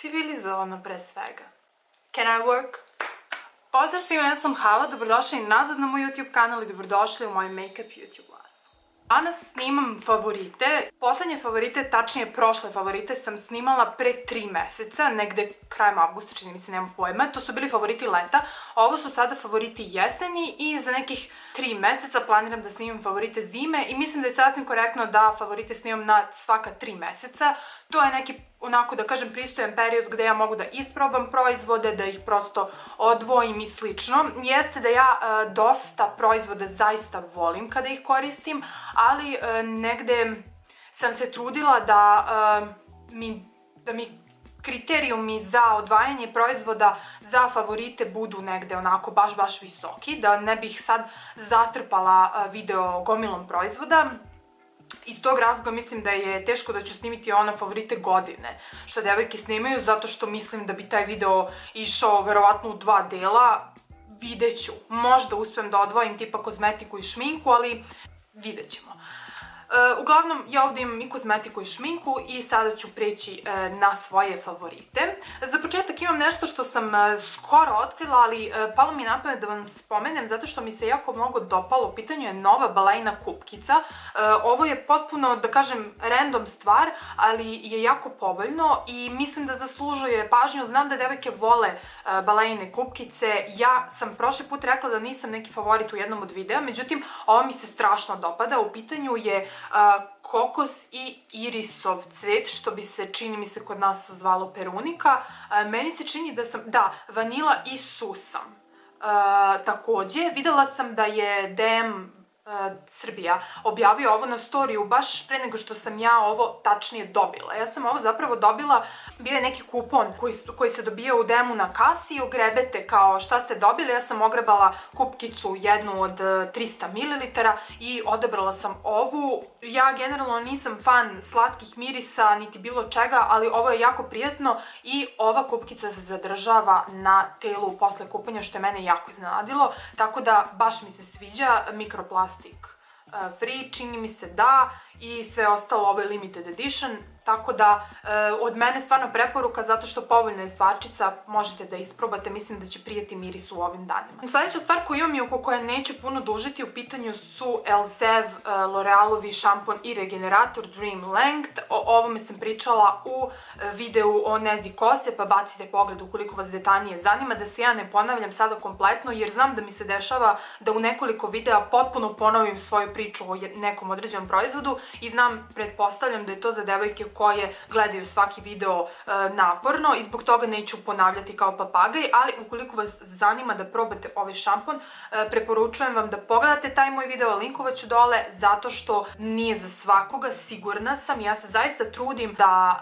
civilizovano pre svega. Can I work? Pozdrav svima, ja sam Hava, dobrodošli nazad na moj YouTube kanal i dobrodošli u moj Makeup YouTube glasu. Danas snimam favorite. Poslednje favorite, tačnije prošle favorite, sam snimala pre 3 meseca, negde krajem avgusta, čini mi se, nemam pojma. To su bili favoriti leta, ovo su sada favoriti jeseni i za nekih 3 meseca planiram da snimam favorite zime i mislim da je sasvim korektno da favorite snimam na svaka 3 meseca. To je neki, onako da kažem, pristojan period gde ja mogu da isprobam proizvode, da ih prosto odvojim i slično. Jeste da ja dosta proizvoda zaista volim kada ih koristim, ali negde sam se trudila da mi kriterijumi za odvajanje proizvoda za favorite budu negde onako baš visoki, da ne bih sad zatrpala video gomilom proizvoda. Iz tog razloga mislim da je teško da ću snimiti ono favorite godine što devojke snimaju, zato što mislim da bi taj video išao verovatno u 2 dela. Vidjet ću, možda uspem da odvojim tipa kozmetiku i šminku, ali vidjet ćemo. Uglavnom, ja ovdje imam i kozmetiku i šminku i sada ću preći na svoje favorite. Za početak imam nešto što sam skoro otkrila, ali palo mi je na pamet da vam spomenem zato što mi se jako mnogo dopalo. U pitanju je nova balejna kupkica. Ovo je potpuno, da kažem, random stvar, ali je jako povoljno i mislim da zaslužuje pažnju. Znam da devojke vole balejne kupkice. Ja sam prošli put rekla da nisam neki favorit u jednom od videa, međutim, ovo mi se strašno dopada. U pitanju je kokos i irisov cvet, što bi se, čini mi se, kod nas zvalo perunika. Meni se čini da sam, da, vanila i susam. Takođe, videla sam da je DM Srbija objavio ovo na storiju baš pre nego što sam ja ovo tačnije dobila. Ja sam ovo zapravo dobila, bio je neki kupon koji se dobija u DM-u na kasi i ogrebete kao šta ste dobili. Ja sam ogrebala kupkicu jednu od 300 ml i odabrala sam ovu. Ja generalno nisam fan slatkih mirisa niti bilo čega, ali ovo je jako prijatno i ova kupkica se zadržava na telu posle kupanja, što je mene jako iznenadilo, tako da baš mi se sviđa. Mikroplastik free, čini mi se da, i sve ostalo, ovo je limited edition, tako da od mene stvarno preporuka zato što povoljna je stvarčica, možete da isprobate, mislim da će prijeti miris u ovim danima. Sljedeća stvar koju imam i oko koje neću puno dužiti u pitanju su Elzev L'Orealovi šampon i regenerator Dream Length. O ovome sam pričala u videu o nezi kose, pa bacite pogled ukoliko vas detaljnije zanima, da se ja ne ponavljam sada kompletno, jer znam da mi se dešava da u nekoliko videa potpuno ponovim svoju priču o nekom određenom proizvodu i znam, pretpostavljam da je to za devojke koje gledaju svaki video naporno i zbog toga neću ponavljati kao papagaj, ali ukoliko vas zanima da probate ovaj šampon, preporučujem vam da pogledate taj moj video, linkovat ću dole, zato što nije za svakoga, sigurna sam. Ja se zaista trudim da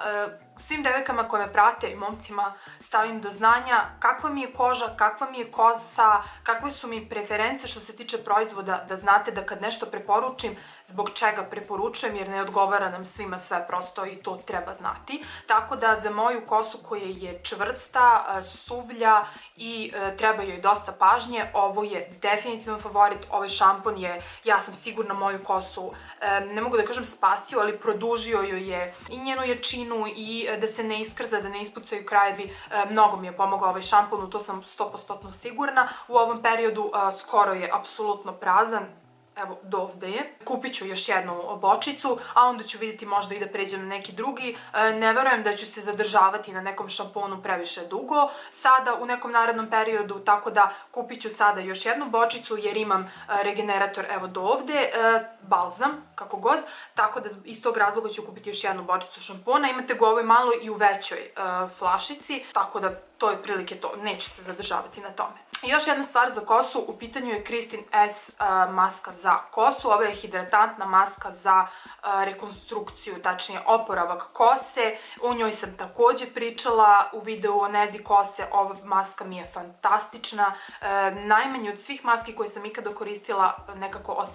svim devojkama koje me prate i momcima stavim do znanja kakva mi je koža, kakva mi je kosa, kakve su mi preference što se tiče proizvoda, da znate da kad nešto preporučim, zbog čega preporučujem, jer ne odgovara nam svima sve prosto i to treba znati. Tako da za moju kosu koja je čvrsta, suvlja i treba joj dosta pažnje, ovo je definitivno favorit. Ovaj šampon je, ja sam sigurna, moju kosu, ne mogu da kažem spasio, ali produžio joj je i njenu jačinu i da se ne iskrza, da ne ispucaju krajevi. Mnogo mi je pomogao ovaj šampon, u to sam 100% sigurna. U ovom periodu skoro je apsolutno prazan. Evo, dovde je. Kupit ću još jednu bočicu, a onda ću vidjeti možda i da pređem na neki drugi. Ne verujem da ću se zadržavati na nekom šamponu previše dugo sada u nekom narednom periodu, tako da kupit ću sada još jednu bočicu jer imam regenerator, evo dovde, balzam, kako god, tako da iz tog razloga ću kupiti još jednu bočicu šampona. Imate ga u ovoj maloj i u većoj flašici, tako da to je otprilike to, neću se zadržavati na tome. I još jedna stvar za kosu, u pitanju je Kristin S maska za kosu. Ovo je hidratantna maska za rekonstrukciju, tačnije oporavak kose. O njoj sam takođe pričala u videu o nezi kose. Ova maska mi je fantastična. Najmanje od svih maski koje sam ikada koristila, nekako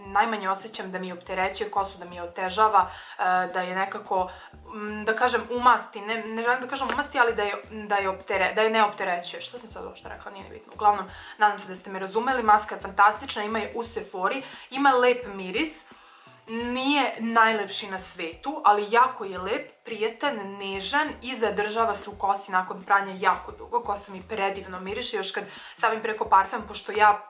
najmanje osjećam da mi opterećuje kosu, da mi je otežava, da je nekako, da kažem, umasti. Ne želim da kažem umasti, ali da je ne opterećuje. Što sam sad uopšte rekla, nije nebitno. Uglavnom, nadam se da ste me razumeli. Maska je fantastična, ima je u Sephori, ima lep miris. nije najlepši na svetu, ali jako je lep, prijetan, nežan i zadržava se u kosi nakon pranja jako dugo. Kosa mi predivno miriše, još kad stavim preko parfem, pošto ja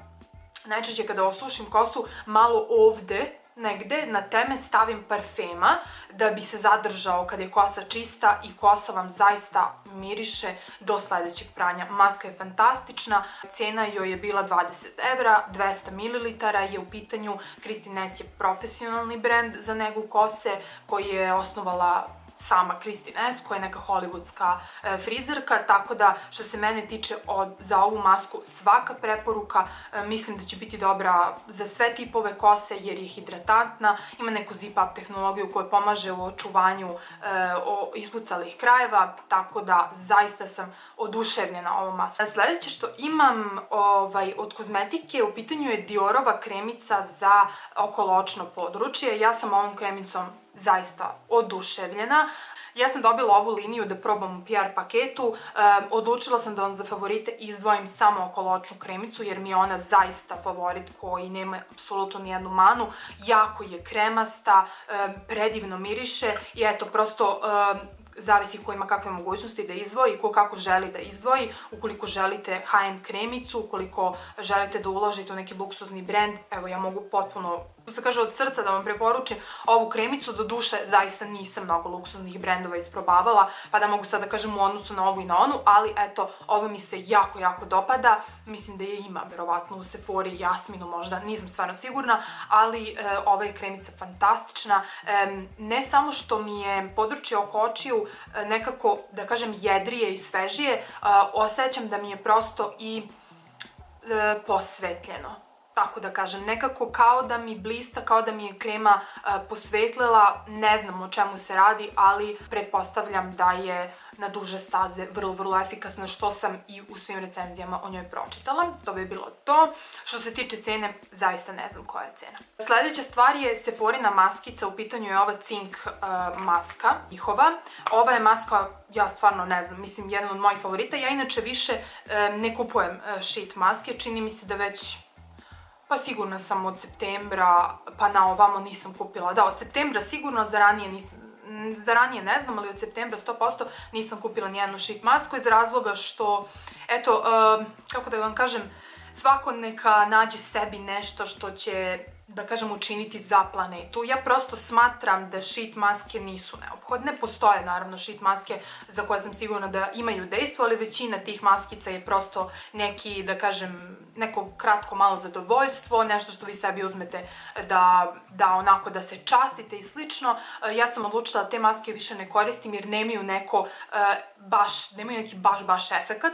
najčešće kada osušim kosu, malo ovde, negde, na teme stavim parfema da bi se zadržao kada je kosa čista i kosa vam zaista miriše do sledećeg pranja. Maska je fantastična, cena joj je bila 20 €, 200 ml je u pitanju. Christine Ness je profesionalni brend za negu kose koji je osnovala sama Christine Ness, koja je neka hollywoodska frizerka, tako da što se mene tiče za ovu masku svaka preporuka, mislim da će biti dobra za sve tipove kose jer je hidratantna, ima neku zip-up tehnologiju koja pomaže u očuvanju ispucalih krajeva, tako da zaista sam oduševljena ovom maskom. Sledeće što imam od kozmetike u pitanju je Diorova kremica za okoločno područje. Ja sam ovom kremicom zaista oduševljena. Ja sam dobila ovu liniju da probam u PR paketu. Odlučila sam da vam za favorite izdvojim samo okoločnu kremicu jer mi je ona zaista favorit koji nema apsolutno nijednu manu. Jako je kremasta, predivno miriše i eto, prosto zavisi ko ima kakve mogućnosti da izdvoji, ko kako želi da izdvoji. Ukoliko želite high-end kremicu, ukoliko želite da uložite u neki luksuzni brend, evo ja mogu potpuno, što se kaže, od srca da vam preporučim ovu kremicu. Do duše, zaista nisam mnogo luksuznih brendova isprobavala, pa da mogu sad da kažem u odnosu na ovu i na onu, ali eto, ovo mi se jako, jako dopada. Mislim da je ima, verovatno, u Sephori, Jasminu možda, nisam stvarno sigurna, ali ova je kremica fantastična. Ne samo što mi je područje oko očiju nekako, da kažem, jedrije i svežije, osjećam da mi je prosto i posvetljeno. Tako da kažem, nekako kao da mi blista, kao da mi je krema posvetlila, ne znam o čemu se radi, ali pretpostavljam da je na duže staze vrlo, vrlo efikasna, što sam i u svim recenzijama o njoj pročitala. To bi bilo to. Što se tiče cene, zaista ne znam koja je cena. Sledeća stvar je Sephorina maskica, u pitanju je ova Cink maska njihova. Ova je maska, ja stvarno ne znam, mislim, jedan od mojih favorita. Ja inače više ne kupujem sheet maske, čini mi se da već, pa sigurno sam od septembra pa na ovamo nisam kupila. Da, od septembra sigurno, za ranije ne znam, ali od septembra 100% nisam kupila nijednu sheet masku iz razloga što, eto, kako da vam kažem, svako neka nađe sebi nešto što će, da kažem, učiniti za planetu. Ja prosto smatram da sheet maske nisu neophodne. Postoje, naravno, sheet maske za koje sam sigurna da imaju dejstvo, ali većina tih maskica je prosto neki, da kažem, neko kratko malo zadovoljstvo, nešto što vi sebi uzmete da onako da se častite i slično. Ja sam odlučila da te maske više ne koristim jer nemaju neki baš efekat,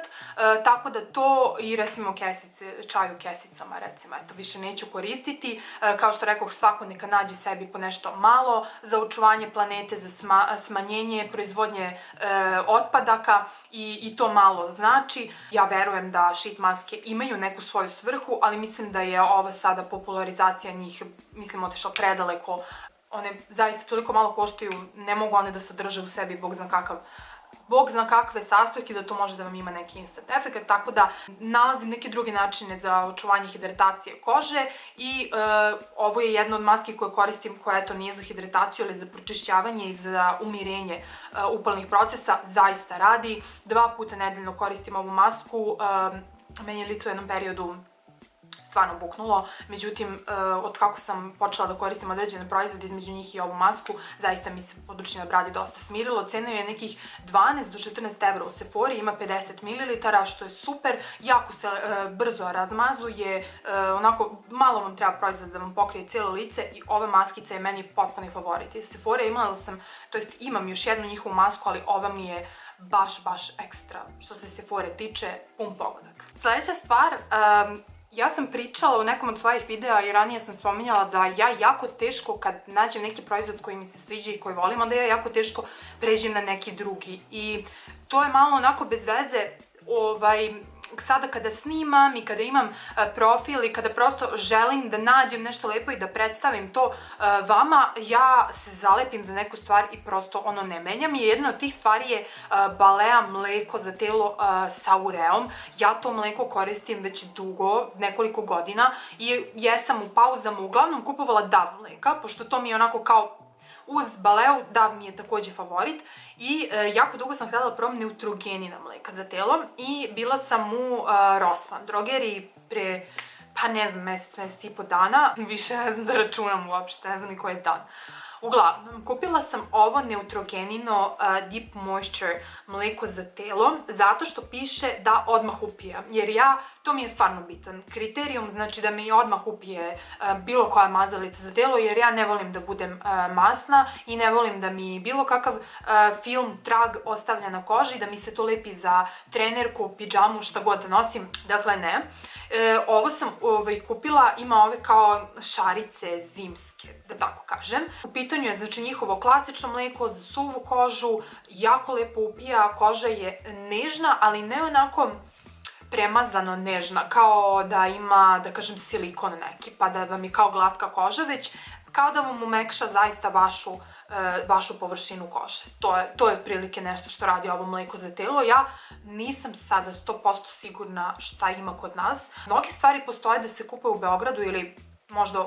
tako da to i recimo kesice, čaj u kesicama recimo, eto, više neću koristiti. Kao što rekoh, svako neka nađe sebi po nešto malo za očuvanje planete, za smanjenje proizvodnje otpadaka i to malo znači. Ja verujem da sheet maske imaju neku svoju svrhu, ali mislim da je ova sada popularizacija njih, mislim, otišla predaleko. One zaista toliko malo koštaju, ne mogu one da sadrže u sebi bog zna kakve sastojke da to može da vam ima neki instant efekt, tako da nalazim neke druge načine za očuvanje hidratacije kože i ovo je jedna od maski koje koristim, koja eto nije za hidrataciju, ali za pročišćavanje i za umirenje upalnih procesa, zaista radi. 2 puta nedeljno koristim ovu masku, meni je lice u jednom periodu stvarno buknulo, međutim, od kako sam počela da koristim određene proizvode, između njih i ovu masku, zaista mi se područje na bradi dosta smirilo. Cena je nekih 12 do 14 € u Sephori, ima 50 ml, što je super, jako se brzo razmazuje, onako malo vam treba proizvod da vam pokrije cijelo lice i ova maskica je meni potpuni favorit. Iz Sephore imala sam, to jest imam još jednu njihovu masku, ali ova mi je baš ekstra, što se Sephore tiče, pun pogodak. Sledeća stvar, ja sam pričala u nekom od svojih videa i ranije sam spominjala da ja jako teško kad nađem neki proizvod koji mi se sviđa i koji volim, onda ja jako teško pređem na neki drugi. I to je malo onako bez veze, sada kada snimam i kada imam profil i kada prosto želim da nađem nešto lepo i da predstavim to vama, ja se zalepim za neku stvar i prosto ono ne menjam. I jedna od tih stvari je Balea mleko za telo sa ureom. Ja to mleko koristim već dugo, nekoliko godina, i jesam u pauzama uglavnom kupovala DAV mleka, pošto to mi je onako kao uz Baleu, DAV mi je takođe favorit, i jako dugo sam htjela da probam Neutrogenina mleka za telo i bila sam u Rossmann drogeriji pre, pa ne znam, mesec i po dana, više ne znam da računam uopšte, ne znam ni koji je dan. Uglavnom, kupila sam ovo Neutrogenino Deep Moisture mleko za telo, zato što piše da odmah upija, jer to mi je stvarno bitan kriterijum, znači da mi odmah upije bilo koja mazalica za telo, jer ja ne volim da budem masna i ne volim da mi bilo kakav film, trag ostavlja na koži, da mi se to lepi za trenerku, pidžamu, šta god da nosim, dakle ne. Ovo sam kupila, ima ove kao šarice zimske, da tako kažem. U pitanju je znači njihovo klasično mleko za suvu kožu, jako lepo upija, koža je nežna, ali ne onako premazano nežna, kao da ima, da kažem, silikon neki, pa da vam je kao glatka koža, već kao da vam umekša zaista vašu površinu kože. To je otprilike nešto što radi ovo mleko za telo. Ja nisam sada 100% sigurna šta ima kod nas. Mnoge stvari postoje da se kupe u Beogradu ili možda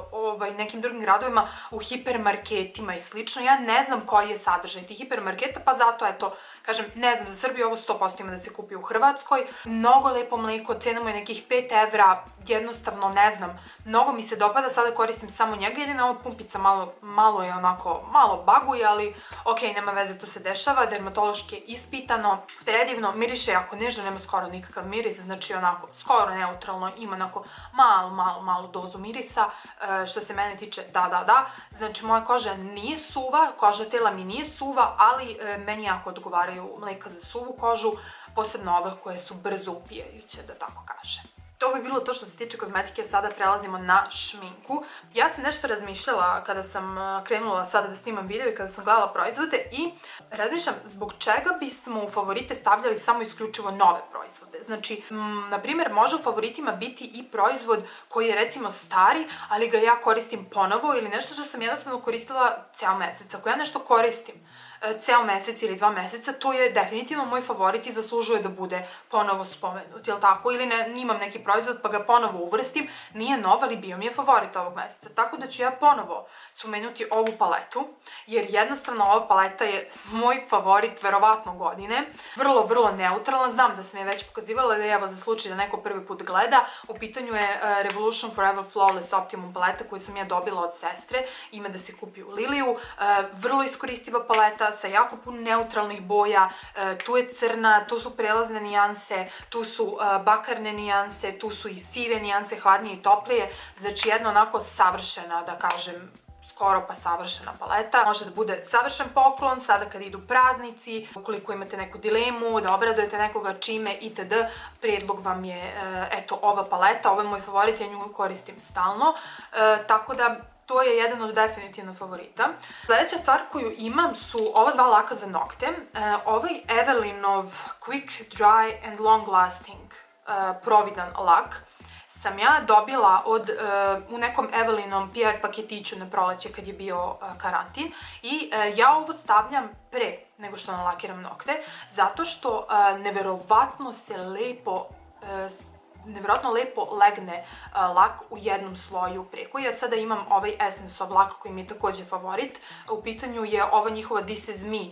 nekim drugim gradovima u hipermarketima i slično. Ja ne znam koji je sadržaj tih hipermarketa, pa zato, eto, kažem, ne znam, za Srbiju ovo 100% ima da se kupi u Hrvatskoj. Mnogo lepo mleko, cena mu je nekih 5 evra, jednostavno, ne znam, mnogo mi se dopada, sada koristim samo njega, jedina ova pumpica malo je onako, malo baguje, ali okej, nema veze, to se dešava, dermatološki je ispitano, predivno, miriše jako nežno, nema skoro nikakav miris, znači onako, skoro neutralno, ima onako malu dozu mirisa, što se mene tiče, da, znači moja koža nije suva, koža tela mi nije suva, ali meni jako odgovaraju mleka za suvu kožu, posebno ove koje su brzo upijajuće, da tako kažem. To bi bilo to što se tiče kozmetike, sada prelazimo na šminku. Ja sam nešto razmišljala kada sam krenula sada da snimam video i kada sam gledala proizvode i razmišljam zbog čega bismo u favorite stavljali samo isključivo nove proizvode. Znači, na primjer, može u favoritima biti i proizvod koji je recimo stari, ali ga ja koristim ponovo, ili nešto što sam jednostavno koristila ceo mesec. Ako ja nešto koristim ceo mesec ili 2 meseca, to je definitivno moj favorit i zaslužuje da bude ponovo spomenut, jel tako? Ili imam neki proizvod pa ga ponovo uvrstim, nije nov, ali bio mi je favorit ovog meseca. Tako da ću ja ponovo spomenuti ovu paletu, jer jednostavno ova paleta je moj favorit verovatno godine. Vrlo neutralna, znam da sam je već pokazivala, ali evo za slučaj da neko prvi put gleda, u pitanju je Revolution Forever Flawless Optimum paleta koju sam ja dobila od sestre, ima da se kupi u Liliju, vrlo iskoristiva paleta sa jako puno neutralnih boja, tu je crna, tu su prelazne nijanse, tu su bakarne nijanse, tu su i sive nijanse, hladnije i toplije, znači jedna onako savršena, da kažem, skoro pa savršena paleta. Može da bude savršen poklon, sada kad idu praznici, ukoliko imate neku dilemu, da obradujete nekoga čime itd. Predlog vam je, eto, ova paleta, ovo je moj favorit, ja nju koristim stalno, tako da to je jedan od definitivno favorita. Sljedeća stvar koju imam su ova 2 laka za nokte. Ovaj Evelinov Quick Dry and Long Lasting providan lak sam ja dobila u nekom Evelinom PR paketiću na proleće kad je bio karantin i ja ovo stavljam pre nego što nalakiram nokte, zato što neverovatno lepo legne lak u jednom sloju preko. Ja sada imam ovaj Essenceov lak koji mi je takođe favorit. U pitanju je ova njihova This Is Me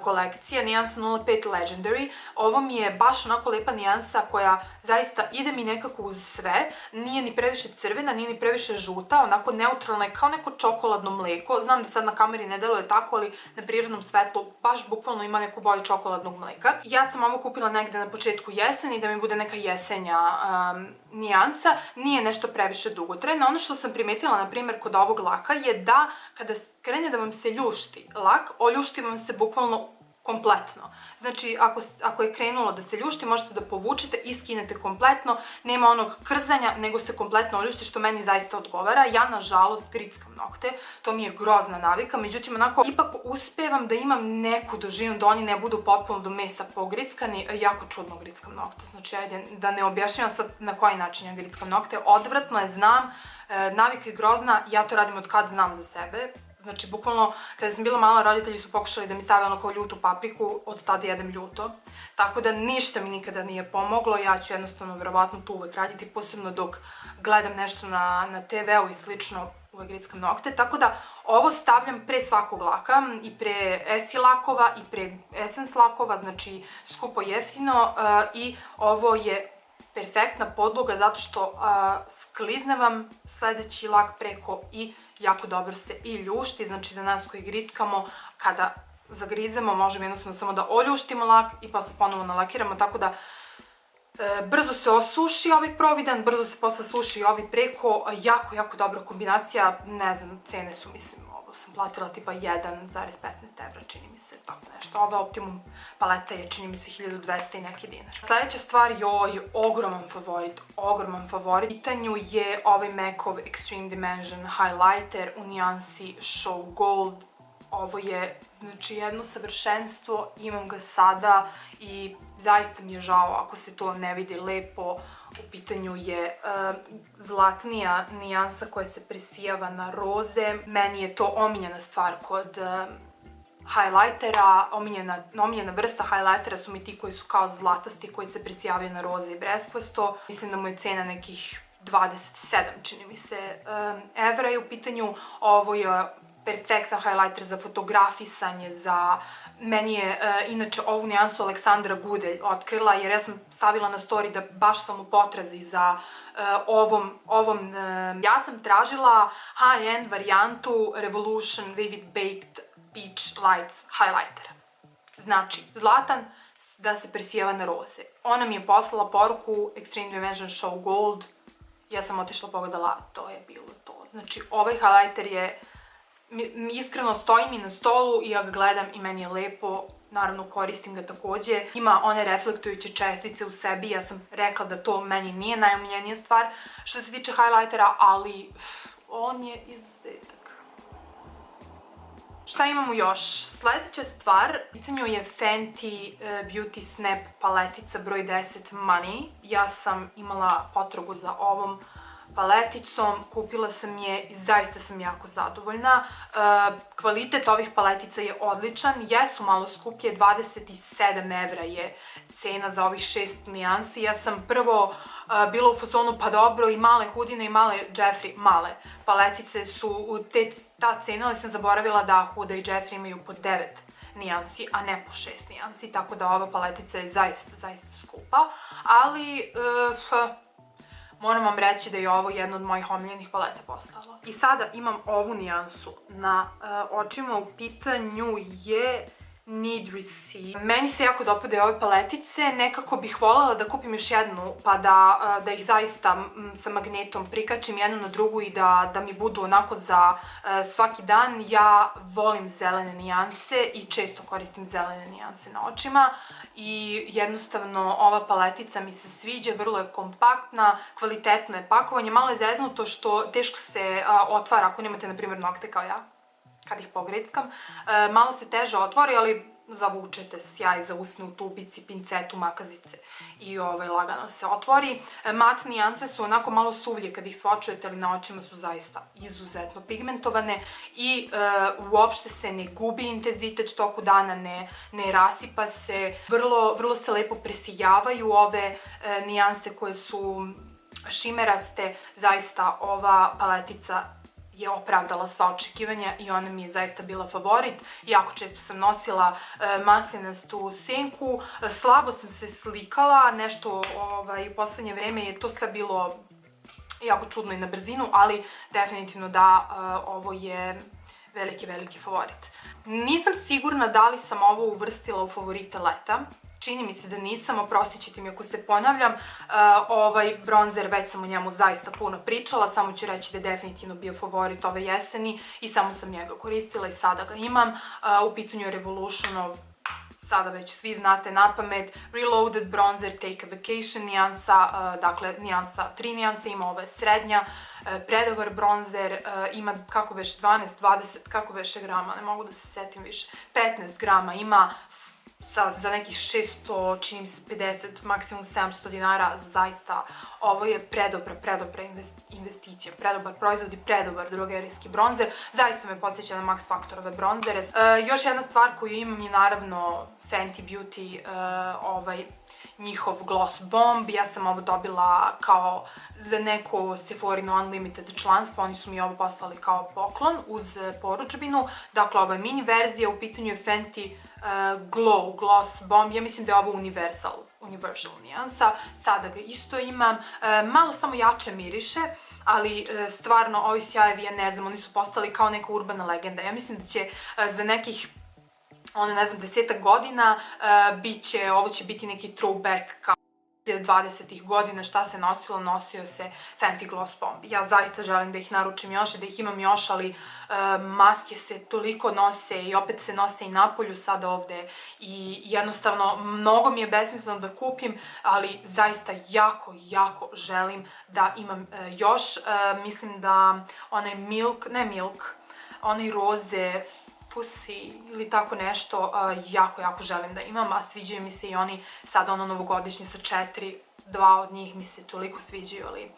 kolekcija, nijansa 05 Legendary. Ovo mi je baš onako lepa nijansa koja zaista ide mi nekako uz sve. Nije ni previše crvena, nije ni previše žuta, onako neutralna je kao neko čokoladno mleko. Znam da sad na kameri ne deluje tako, ali na prirodnom svetlu baš bukvalno ima neku boju čokoladnog mleka. Ja sam ovo kupila negde na početku jeseni da mi bude neka jesenja nijansa, nije nešto previše dugotrajno. Ono što sam primetila, na primjer, kod ovog laka je da kada krene da vam se ljušti lak, oljušti vam se bukvalno kompletno. Znači, ako je krenulo da se ljušti, možete da povučete i skinete kompletno, nema onog krzanja, nego se kompletno oljušti, što meni zaista odgovara. Ja, nažalost, grickam nokte, to mi je grozna navika, međutim, onako, ipak uspevam da imam neku dužinu, da oni ne budu potpuno do mesa pogrickani, jako čudno grickam nokte. Znači, ajde, da ne objašnjavam sad na koji način ja grickam nokte, odvratno je, znam, navika je grozna, ja to radim od kad znam za sebe. Znači, bukvalno, kada sam bila mala, roditelji su pokušali da mi stave ono kao ljutu papriku, od tada jedem ljuto. Tako da ništa mi nikada nije pomoglo, ja ću jednostavno verovatno tu uvek raditi, posebno dok gledam nešto na TV-u i slično, uvek grickam nokte. Tako da, ovo stavljam pre svakog laka, i pre Essie lakova, i pre Essence lakova, znači skupo jeftino, i ovo je perfektna podloga zato što sklizne vam sledeći lak preko i jako dobro se i ljušti, znači za nas koji grickamo, kada zagrizemo možemo jednostavno samo da oljuštimo lak i posle ponovo nalakiramo, tako da brzo se osuši ovaj providan, brzo se posle suši ovaj preko, jako dobra kombinacija, ne znam, cene su, mislim, ovo sam platila tipa 1,15 evra, čini mi se, tako nešto. Ova Optimum paleta je, čini mi se, 1200 i neki dinar. Sledeća stvar, joj, ogroman favorit. U pitanju je ovaj MAC-ov Extreme Dimension Highlighter u nijansi Show Gold. Ovo je, znači, jedno savršenstvo, imam ga sada i zaista mi je žao ako se to ne vidi lepo. U pitanju je zlatnija nijansa koja se presijava na roze. Meni je to omiljena stvar kod highlightera, omiljena vrsta highlightera su mi ti koji su kao zlatasti, koji se presijavaju na roze i breskvasto. Mislim da mu je cena nekih 27, čini mi se, evra je u pitanju. Ovo je perfektan highlighter za fotografisanje, meni je inače ovu nijansu Aleksandra Gudelj otkrila, jer ja sam stavila na story da baš sam u potrazi za ovom, ja sam tražila high-end varijantu Revolution Vivid Baked Peach Lights highlighter. Znači, zlatan da se presijeva na roze. Ona mi je poslala poruku Extreme Dimension Show Gold, ja sam otišla pogledala, to je bilo to. Znači, ovaj highlighter je, iskreno stoji mi na stolu i ja ga gledam i meni je lepo, naravno koristim ga takođe. Ima one reflektujuće čestice u sebi, ja sam rekla da to meni nije najomiljenija stvar što se tiče highlightera, ali on je izuzetak. Šta imamo još? Sledeća stvar, u pitanju je Fenty Beauty Snap paletica broj 10 Money. Ja sam imala potragu za ovom paleticom, kupila sam je i zaista sam jako zadovoljna. Kvalitet ovih paletica je odličan, jesu malo skuplje, 27 evra je cena za ovih 6 nijansi. Ja sam prvo bila u fazonu, pa dobro, i male Hudine i male Jeffree, male paletice su ta cena, ali sam zaboravila da Huda i Jeffree imaju po 9 nijansi, a ne po 6 nijansi, tako da ova paletica je zaista skupa, ali moram vam reći da je ovo jedna od mojih omiljenih paleta postala. I sada imam ovu nijansu na očima, u pitanju je Need Receive. Meni se jako dopadaju ove paletice, nekako bih voljela da kupim još jednu, pa da ih zaista sa magnetom prikačim jednu na drugu i da mi budu onako za svaki dan. Ja volim zelene nijanse i često koristim zelene nijanse na očima i jednostavno ova paletica mi se sviđa, vrlo je kompaktna, kvalitetno je pakovanje, malo je zeznuto što teško se otvara ako nemate, na primjer, nokte kao ja, kad ih pogrickam. Malo se teže otvori, ali zavučete sjaj za usne u tubici, pincetu, makazice i lagano se otvori. Mat nijanse su onako malo suvlje kad ih svočujete, ali na očima su zaista izuzetno pigmentovane i uopšte se ne gubi intenzitet toku dana, ne rasipa se, vrlo se lepo presijavaju ove nijanse koje su šimeraste. Zaista ova paletica je opravdala sva očekivanja i ona mi je zaista bila favorit. Jako često sam nosila maslinastu senku, slabo sam se slikala, nešto u poslednje vreme je to sve bilo jako čudno i na brzinu, ali definitivno da, ovo je veliki favorit. Nisam sigurna da li sam ovo uvrstila u favorite leta. Čini mi se da nisam, oprostit ćete mi ako se ponavljam. Ovaj bronzer, već sam o njemu zaista puno pričala, samo ću reći da je definitivno bio favorit ove jeseni i samo sam njega koristila i sada ga imam. U pitanju je Revolutionov sada već svi znate na pamet, Reloaded Bronzer Take a Vacation nijansa, dakle nijansa, 3 nijanse ima, ovo je srednja, predobar bronzer, ima kako već 12, 20, kako veše grama, ne mogu da se setim više, 15 grama ima, za nekih 600, čini mi se 50, maksimum 700 dinara, zaista ovo je predobra investicija, predobar proizvod i predobar drogerijski bronzer, zaista me podsjeća na Max Factorove bronzere. Još jedna stvar koju imam je naravno Fenty Beauty, njihov Gloss Bomb, ja sam ovo dobila kao za neko Sephorino Unlimited članstvo, oni su mi ovo poslali kao poklon uz poručbinu, dakle ovo je mini verzija, u pitanju je Fenty Glow Gloss Bomb, ja mislim da je ovo Universal nijansa, sada ga isto imam, malo samo jače miriše, ali stvarno ovi sjajevi, ja ne znam, oni su postali kao neka urbana legenda, ja mislim da će za nekih ne znam, 10 godina, ovo će biti neki throwback kao 20. godina, šta se nosilo, nosio se Fenty Gloss Bomb. Ja zaista želim da ih naručim još i da ih imam još, ali maske se toliko nose i opet se nose i napolju sad ovde i jednostavno mnogo mi je besmisleno da kupim, ali zaista jako želim da imam još. Mislim da onaj roze, Pussy ili tako nešto, jako želim da imam, a sviđaju mi se i oni sad novogodišnji sa 4, 2 od njih mi se toliko sviđaju, ali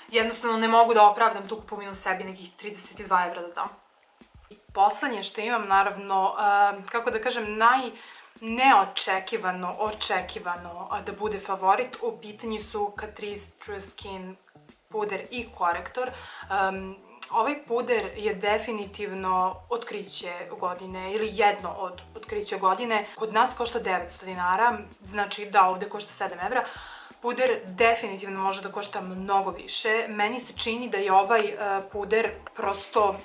jednostavno ne mogu da opravdam tu kupovinu sebi, nekih 32 evra da dam. I poslednje što imam, naravno, kako da kažem, očekivano da bude favorit, u pitanju su Catrice True Skin puder i korektor. Ovaj puder je definitivno otkriće godine ili jedno od otkrića godine. Kod nas košta 900 dinara, znači da, ovde košta 7 evra. Puder definitivno može da košta mnogo više. Meni se čini da je ovaj puder prosto...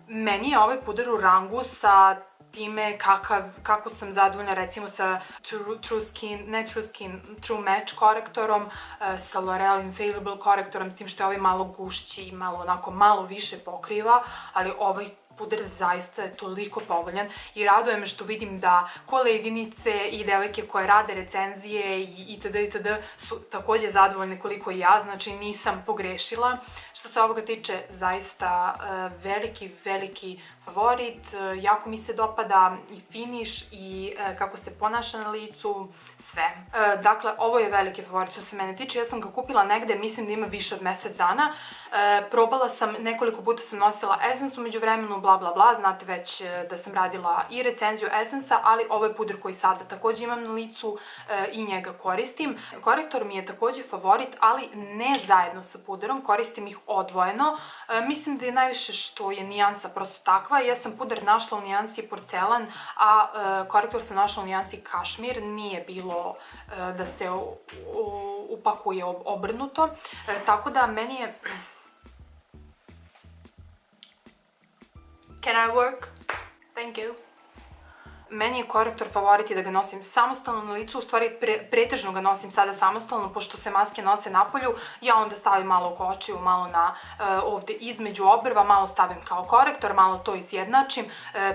Meni je ovaj puder u rangu sa time kako sam zadovoljna recimo sa True Match korektorom, sa L'Oreal Infallible korektorom, s tim što je ovaj malo gušći i malo više pokriva, ali ovaj puder zaista je toliko povoljan i raduje me što vidim da koleginice i devojke koje rade recenzije itd. Su takođe zadovoljne koliko i ja, znači nisam pogrešila. Što se ovoga tiče, zaista veliki favorit, jako mi se dopada i finiš i kako se ponaša na licu, sve. Dakle, ovo je veliki favorit što se mene tiče, ja sam ga kupila negde, mislim da ima više od mesec dana. Probala sam, nekoliko puta sam nosila Essence umeđu vremenu, bla bla bla, znate već da sam radila i recenziju Essence-a, ali ovo je puder koji sada takođe imam na licu i njega koristim. Korektor mi je takođe favorit, ali ne zajedno sa puderom, koristim ih odvojeno. Mislim da je najviše što je nijansa prosto takva. Ja sam puder našla u nijansi porcelan, a korektor sam našla u nijansi kašmir. Nije bilo da se upakuje obrnuto. Tako da meni je... Can I work? Thank you. Meni je korektor favorit i da ga nosim samostalno na licu, u stvari pretežno ga nosim sada samostalno, pošto se maske nose napolju, ja onda stavim malo oko očiju, malo ovde između obrva, malo stavim kao korektor, malo to izjednačim.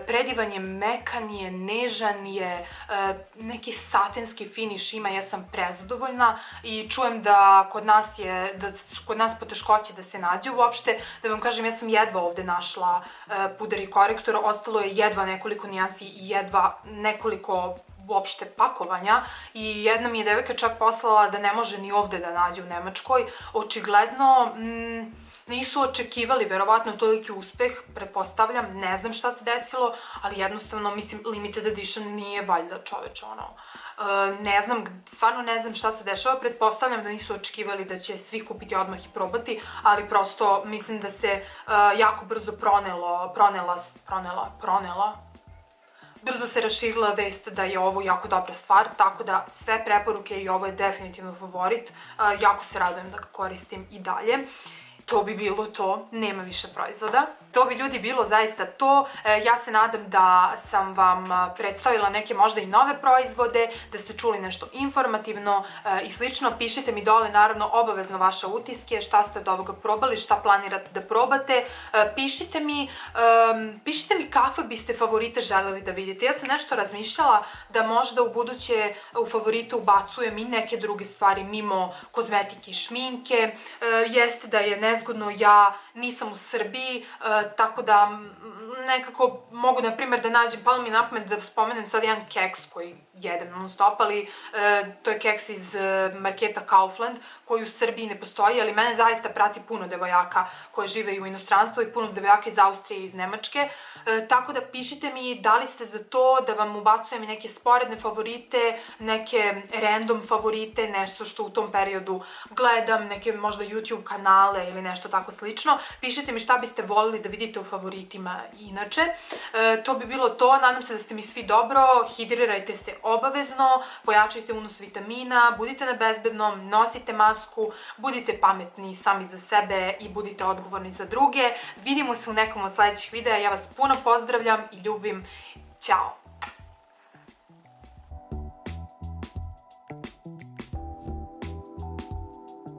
Predivan je, mekan je, nežan je, neki satinski finiš ima, ja sam prezadovoljna i čujem da su kod nas poteškoće da se nađe uopšte. Da vam kažem, ja sam jedva ovde našla puder i korektor, ostalo je jedva nekoliko nijansi i jedva nekoliko uopšte pakovanja i jedna mi je devojka čak poslala da ne može ni ovde da nađe u Nemačkoj. Očigledno nisu očekivali verovatno toliki uspeh, pretpostavljam, ne znam šta se desilo, ali jednostavno, mislim, limited edition nije valjda, čoveče, ne znam, stvarno ne znam šta se dešava, pretpostavljam da nisu očekivali da će svi kupiti odmah i probati, ali prosto mislim da se jako brzo brzo se raširila vest da je ovo jako dobra stvar, tako da sve preporuke i ovo je definitivno favorit, jako se radujem da ga koristim i dalje. to bi bilo to, nema više proizvoda. To bi ljudi bilo zaista to. Ja se nadam da sam vam predstavila neke možda i nove proizvode, da ste čuli nešto informativno i slično. Pišite mi dole naravno obavezno vaše utiske, šta ste od ovoga probali, šta planirate da probate. Pišite mi kakve biste favorite želeli da vidite. Ja sam nešto razmišljala da možda u buduće u favorite ubacujem i neke druge stvari mimo kozmetike i šminke. Jeste da je nezgodno, ja nisam u Srbiji, tako da nekako mogu, na primjer, da nađem, palo mi na pamet da spomenem sad jedan keks koji jedem non stop, ali to je keks iz marketa Kaufland, koji u Srbiji ne postoji, ali mene zaista prati puno devojaka koje žive i u inostranstvu i puno devojaka iz Austrije i iz Nemačke, tako da pišite mi da li ste za to da vam ubacujem i neke sporedne favorite, neke random favorite, nešto što u tom periodu gledam, neke možda YouTube kanale ili nešto tako slično. Pišite mi šta biste voljeli da vidite u favoritima inače. To bi bilo to, nadam se da ste mi svi dobro, hidrirajte se obavezno, pojačajte unos vitamina, budite na bezbednom, nosite masku, budite pametni sami za sebe i budite odgovorni za druge. Vidimo se u nekom od sledećih videa, ja vas puno pozdravljam i ljubim. Ćao!